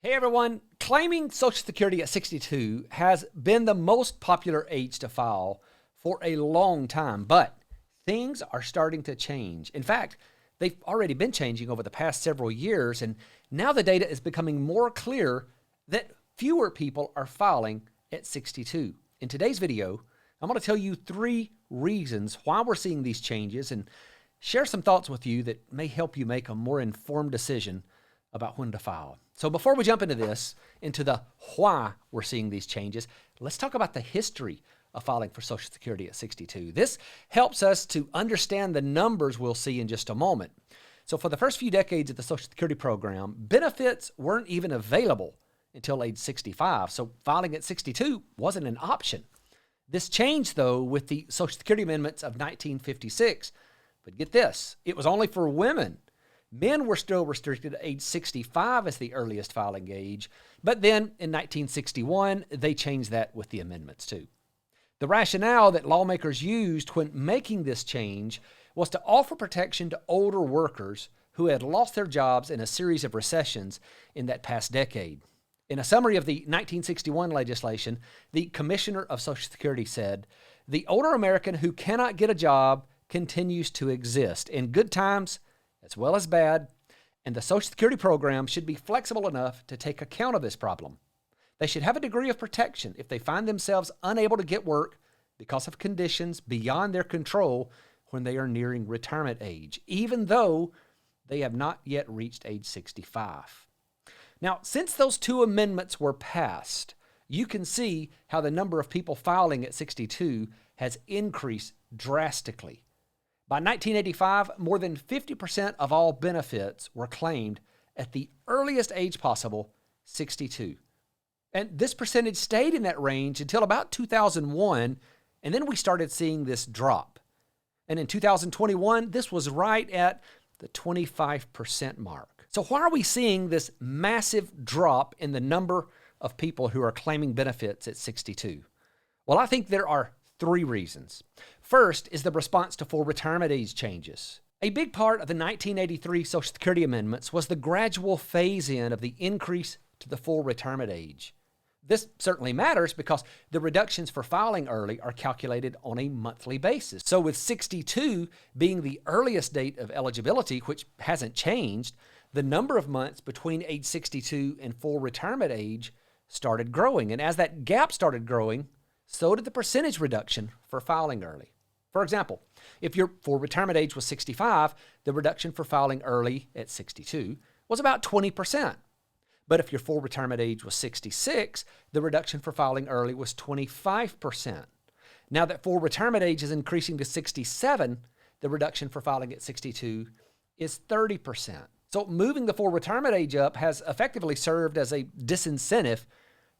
Hey everyone, claiming Social Security at 62 has been the most popular age to file for a long time, but things are starting to change. In fact, they've already been changing over the past several years, and now the data is becoming more clear that fewer people are filing at 62. In today's video, I'm going to tell you 3 reasons why we're seeing these changes and share some thoughts with you that may help you make a more informed decision about when to file. So before we jump into this, into the why we're seeing these changes, let's talk about the history of filing for Social Security at 62. This helps us to understand the numbers we'll see in just a moment. So for the first few decades of the Social Security program, benefits weren't even available until age 65, so filing at 62 wasn't an option. This changed, though, with the Social Security amendments of 1956. But get this, it was only for women. Men were still restricted at age 65 as the earliest filing age, but then in 1961, they changed that with the amendments too. The rationale that lawmakers used when making this change was to offer protection to older workers who had lost their jobs in a series of recessions in that past decade. In a summary of the 1961 legislation, the Commissioner of Social Security said, "The older American who cannot get a job continues to exist in good times as well as bad, and the Social Security program should be flexible enough to take account of this problem. They should have a degree of protection if they find themselves unable to get work because of conditions beyond their control when they are nearing retirement age, even though they have not yet reached age 65. Now, since those 2 amendments were passed, you can see how the number of people filing at 62 has increased drastically. By 1985, more than 50% of all benefits were claimed at the earliest age possible, 62. And this percentage stayed in that range until about 2001, and then we started seeing this drop. And in 2021, this was right at the 25% mark. So why are we seeing this massive drop in the number of people who are claiming benefits at 62? Well, I think there are 3 reasons. First is the response to full retirement age changes. A big part of the 1983 Social Security amendments was the gradual phase-in of the increase to the full retirement age. This certainly matters because the reductions for filing early are calculated on a monthly basis. So with 62 being the earliest date of eligibility, which hasn't changed, the number of months between age 62 and full retirement age started growing. And as that gap started growing, so did the percentage reduction for filing early. For example, if your full retirement age was 65, the reduction for filing early at 62 was about 20%. But if your full retirement age was 66, the reduction for filing early was 25%. Now that full retirement age is increasing to 67, the reduction for filing at 62 is 30%. So moving the full retirement age up has effectively served as a disincentive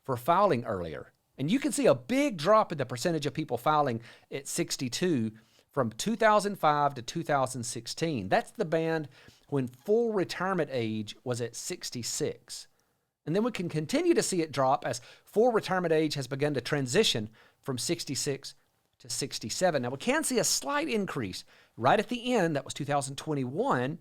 for filing earlier. And you can see a big drop in the percentage of people filing at 62 from 2005 to 2016. That's the band when full retirement age was at 66. And then we can continue to see it drop as full retirement age has begun to transition from 66 to 67. Now, we can see a slight increase right at the end. That was 2021.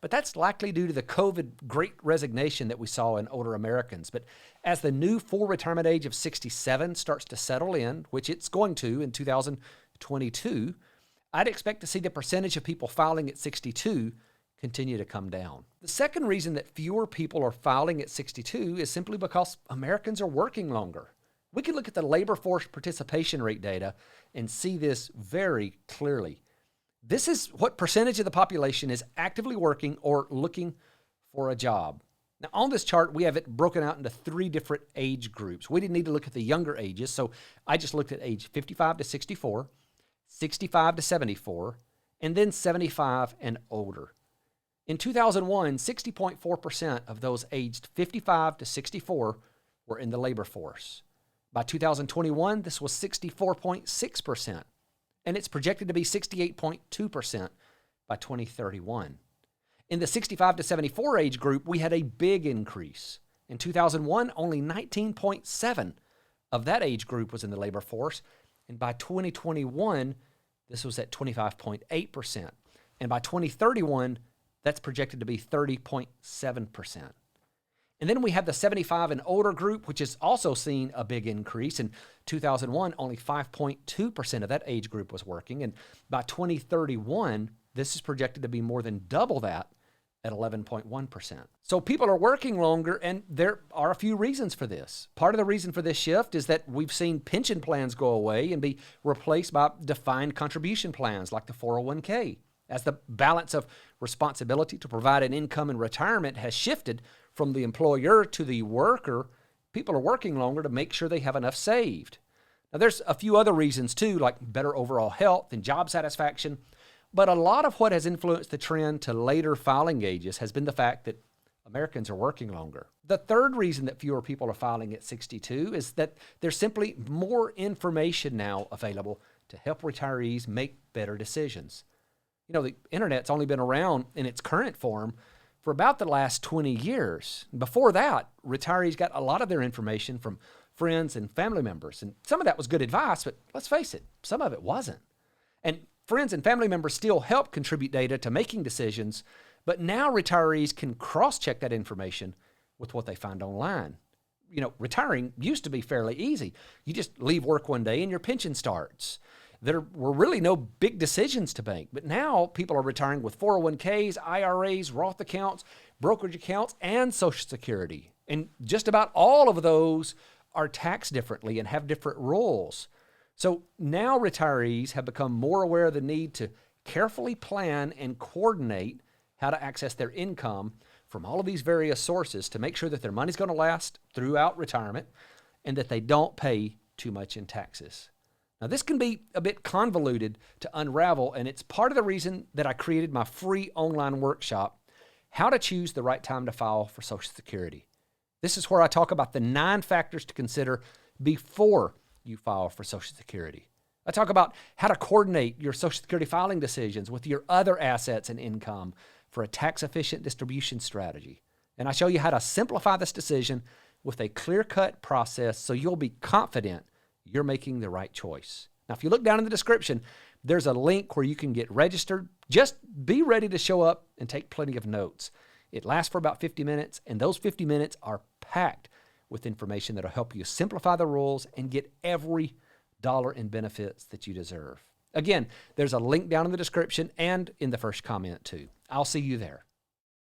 But that's likely due to the COVID great resignation that we saw in older Americans. But as the new full retirement age of 67 starts to settle in, which it's going to in 2022, I'd expect to see the percentage of people filing at 62 continue to come down. The second reason that fewer people are filing at 62 is simply because Americans are working longer. We can look at the labor force participation rate data and see this very clearly. This is what percentage of the population is actively working or looking for a job. Now, on this chart, we have it broken out into 3 different age groups. We didn't need to look at the younger ages, so I just looked at age 55 to 64, 65 to 74, and then 75 and older. In 2001, 60.4% of those aged 55 to 64 were in the labor force. By 2021, this was 64.6%. And it's projected to be 68.2% by 2031. In the 65 to 74 age group, we had a big increase. In 2001, only 19.7% of that age group was in the labor force, and by 2021, this was at 25.8%. And by 2031, that's projected to be 30.7%. And then we have the 75 and older group, which has also seen a big increase. In 2001, only 5.2% of that age group was working. And by 2031, this is projected to be more than double that at 11.1%. So people are working longer, and there are a few reasons for this. Part of the reason for this shift is that we've seen pension plans go away and be replaced by defined contribution plans like the 401k. As the balance of responsibility to provide an income in retirement has shifted from the employer to the worker, people are working longer to make sure they have enough saved. Now, there's a few other reasons too, like better overall health and job satisfaction. But a lot of what has influenced the trend to later filing ages has been the fact that Americans are working longer. The third reason that fewer people are filing at 62 is that there's simply more information now available to help retirees make better decisions. You know, the internet's only been around in its current form for about the last 20 years. Before that, retirees got a lot of their information from friends and family members. And some of that was good advice, but let's face it, some of it wasn't. And friends and family members still help contribute data to making decisions, but now retirees can cross-check that information with what they find online. You know, retiring used to be fairly easy. You just leave work one day and your pension starts. There were really no big decisions to make, but now people are retiring with 401ks, IRAs, Roth accounts, brokerage accounts, and Social Security. And just about all of those are taxed differently and have different rules. So now retirees have become more aware of the need to carefully plan and coordinate how to access their income from all of these various sources to make sure that their money's going to last throughout retirement and that they don't pay too much in taxes. Now, this can be a bit convoluted to unravel, and it's part of the reason that I created my free online workshop, How to Choose the Right Time to File for Social Security. This is where I talk about the 9 factors to consider before you file for Social Security. I talk about how to coordinate your Social Security filing decisions with your other assets and income for a tax-efficient distribution strategy. And I show you how to simplify this decision with a clear-cut process so you'll be confident you're making the right choice. Now, if you look down in the description, there's a link where you can get registered. Just be ready to show up and take plenty of notes. It lasts for about 50 minutes, and those 50 minutes are packed with information that'll help you simplify the rules and get every dollar in benefits that you deserve. Again, there's a link down in the description and in the first comment too. I'll see you there.